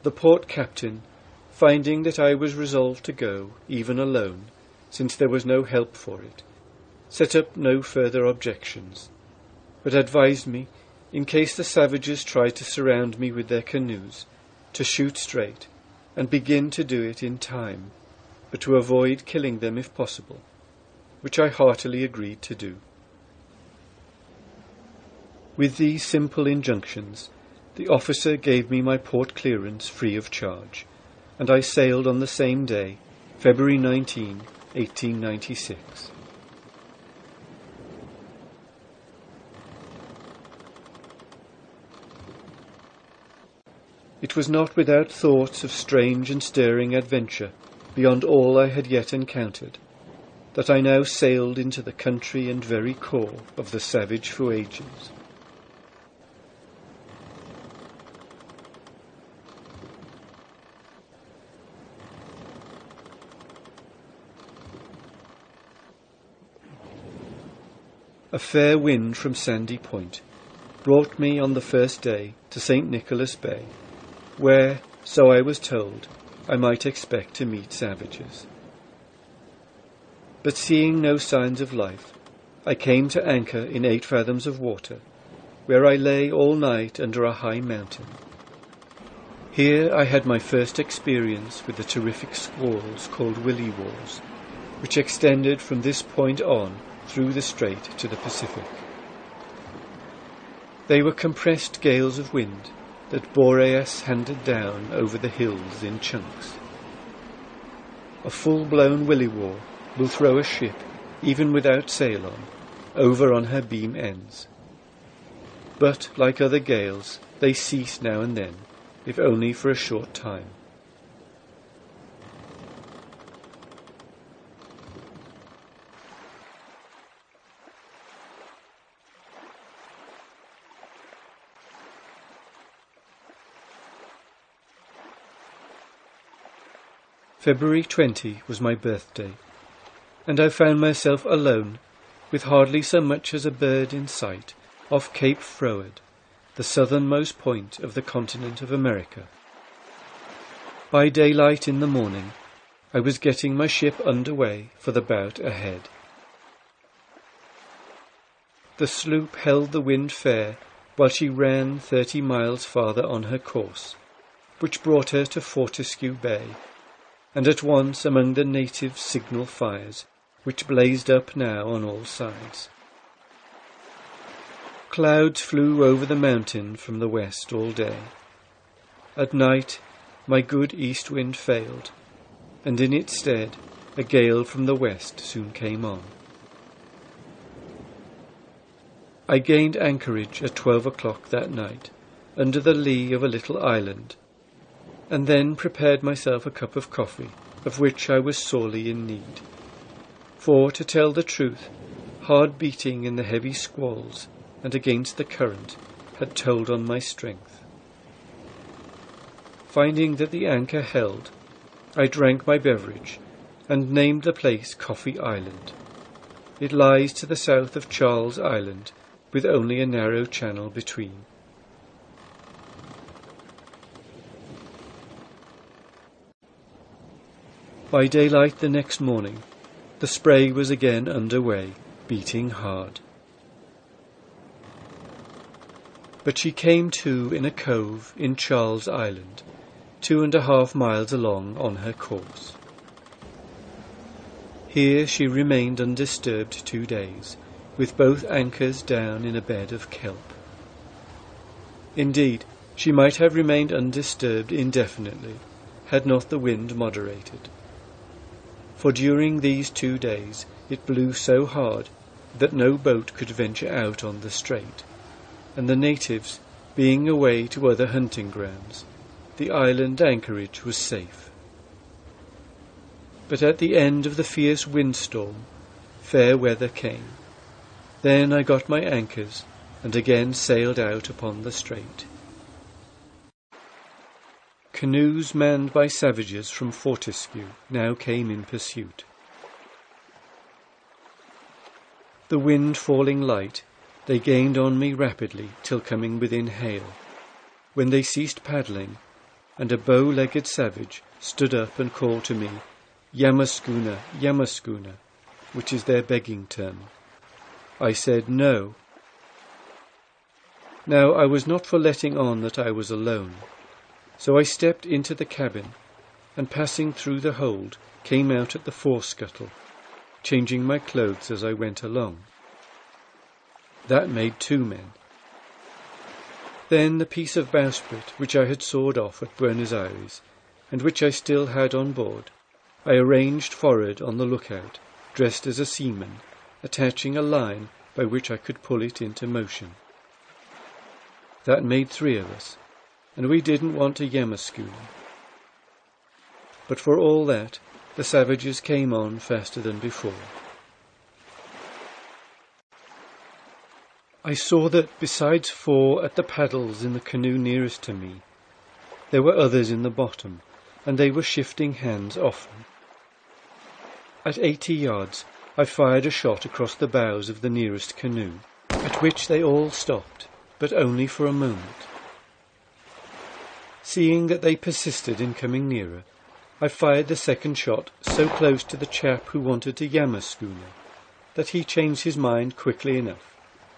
The port captain, finding that I was resolved to go, even alone, since there was no help for it, set up no further objections, but advised me, in case the savages tried to surround me with their canoes, to shoot straight, and begin to do it in time, but to avoid killing them if possible, which I heartily agreed to do. With these simple injunctions, the officer gave me my port clearance free of charge, and I sailed on the same day, February 19, 1896. It was not without thoughts of strange and stirring adventure, beyond all I had yet encountered, that I now sailed into the country and very core of the savage Fuegians. A fair wind from Sandy Point brought me on the first day to St. Nicholas Bay, where, so I was told, I might expect to meet savages. But seeing no signs of life, I came to anchor in 8 fathoms of water, where I lay all night under a high mountain. Here I had my first experience with the terrific squalls called willy walls, which extended from this point on through the strait to the Pacific. They were compressed gales of wind that Boreas handed down over the hills in chunks. A full-blown willy waw will throw a ship, even without sail on, over on her beam ends. But, like other gales, they cease now and then, if only for a short time. February 20 was my birthday, and I found myself alone, with hardly so much as a bird in sight, off Cape Froward, the southernmost point of the continent of America. By daylight in the morning, I was getting my ship under way for the bout ahead. The sloop held the wind fair while she ran 30 miles farther on her course, which brought her to Fortescue Bay, and at once among the native signal fires, which blazed up now on all sides. Clouds flew over the mountain from the west all day. At night my good east wind failed, and in its stead a gale from the west soon came on. I gained anchorage at 12 o'clock that night, under the lee of a little island, and then prepared myself a cup of coffee, of which I was sorely in need. For, to tell the truth, hard beating in the heavy squalls and against the current had told on my strength. Finding that the anchor held, I drank my beverage and named the place Coffee Island. It lies to the south of Charles Island, with only a narrow channel between. By daylight the next morning, the spray was again under way, beating hard. But she came to in a cove in Charles Island, 2.5 miles along on her course. Here she remained undisturbed 2 days, with both anchors down in a bed of kelp. Indeed, she might have remained undisturbed indefinitely, had not the wind moderated. For during these 2 days it blew so hard that no boat could venture out on the strait, and the natives, being away to other hunting grounds, the island anchorage was safe. But at the end of the fierce windstorm, fair weather came. Then I got my anchors, and again sailed out upon the strait. Canoes manned by savages from Fortescue now came in pursuit. The wind falling light, they gained on me rapidly till coming within hail, when they ceased paddling, and a bow-legged savage stood up and called to me, "Yamaskuna, Yamaskuna," which is their begging term. I said no. Now I was not for letting on that I was alone, so I stepped into the cabin, and passing through the hold, came out at the forescuttle, changing my clothes as I went along. That made 2 men. Then the piece of bowsprit which I had sawed off at Buenos Aires, and which I still had on board, I arranged forward on the lookout, dressed as a seaman, attaching a line by which I could pull it into motion. That made 3 of us, and we didn't want a Yamaskuna. But for all that, the savages came on faster than before. I saw that besides 4 at the paddles in the canoe nearest to me, there were others in the bottom, and they were shifting hands often. At 80 yards, I fired a shot across the bows of the nearest canoe, at which they all stopped, but only for a moment. Seeing that they persisted in coming nearer, I fired the second shot so close to the chap who wanted a Yamaskuna that he changed his mind quickly enough,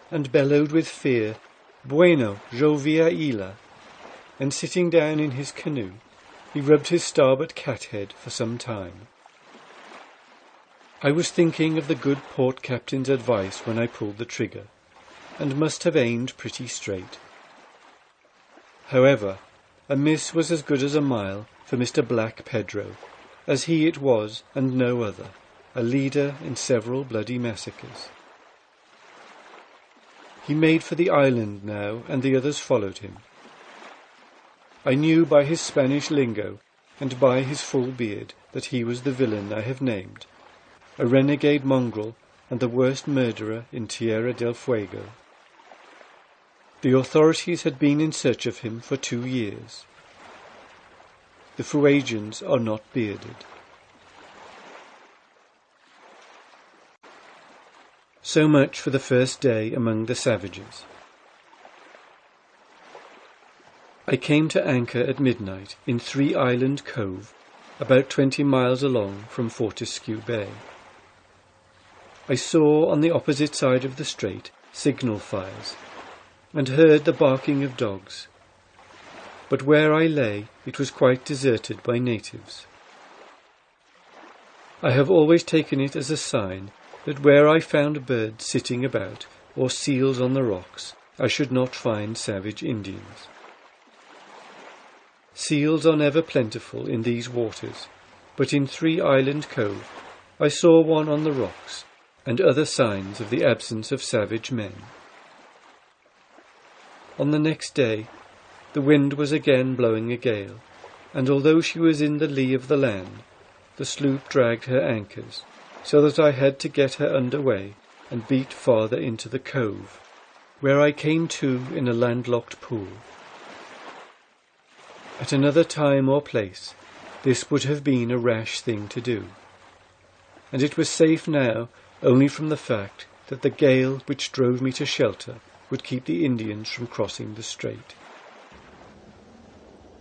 and bellowed with fear, "Bueno, yo VII," and sitting down in his canoe, he rubbed his starboard cathead for some time. I was thinking of the good port captain's advice when I pulled the trigger, and must have aimed pretty straight. However, a miss was as good as a mile for Mr. Black Pedro, as he it was and no other, a leader in several bloody massacres. He made for the island now, and the others followed him. I knew by his Spanish lingo and by his full beard that he was the villain I have named, a renegade mongrel and the worst murderer in Tierra del Fuego. The authorities had been in search of him for 2 years. The Fuegians are not bearded. So much for the first day among the savages. I came to anchor at midnight in Three Island Cove, about 20 miles along from Fortescue Bay. I saw on the opposite side of the strait signal fires, and heard the barking of dogs, but where I lay it was quite deserted by natives. I have always taken it as a sign that where I found birds sitting about or seals on the rocks, I should not find savage Indians. Seals are never plentiful in these waters, but in Three Island Cove I saw one on the rocks, and other signs of the absence of savage men. On the next day, the wind was again blowing a gale, and although she was in the lee of the land, the sloop dragged her anchors, so that I had to get her under way and beat farther into the cove, where I came to in a landlocked pool. At another time or place, this would have been a rash thing to do, and it was safe now only from the fact that the gale which drove me to shelter would keep the Indians from crossing the strait.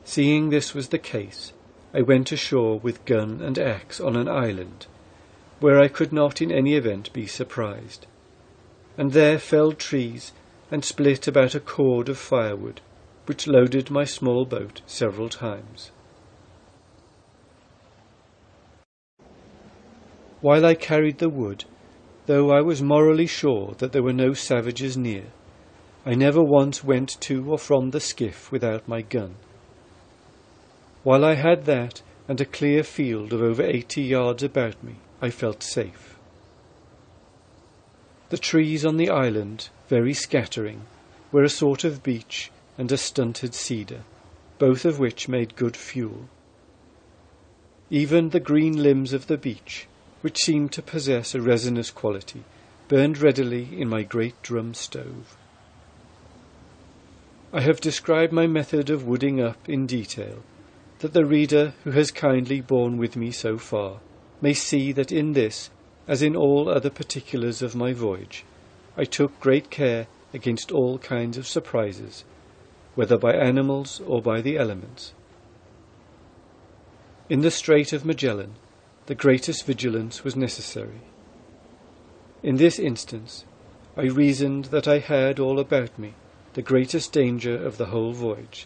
Seeing this was the case, I went ashore with gun and axe on an island, where I could not in any event be surprised, and there felled trees and split about a cord of firewood, which loaded my small boat several times. While I carried the wood, though I was morally sure that there were no savages near, I never once went to or from the skiff without my gun. While I had that and a clear field of over 80 yards about me, I felt safe. The trees on the island, very scattering, were a sort of beech and a stunted cedar, both of which made good fuel. Even the green limbs of the beech, which seemed to possess a resinous quality, burned readily in my great drum stove. I have described my method of wooding up in detail, that the reader who has kindly borne with me so far may see that in this, as in all other particulars of my voyage, I took great care against all kinds of surprises, whether by animals or by the elements, In the Strait of Magellan, the greatest vigilance was necessary. In this instance, I reasoned that I had all about me the greatest danger of the whole voyage,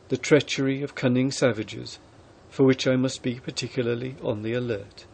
the treachery of cunning savages, for which I must be particularly on the alert.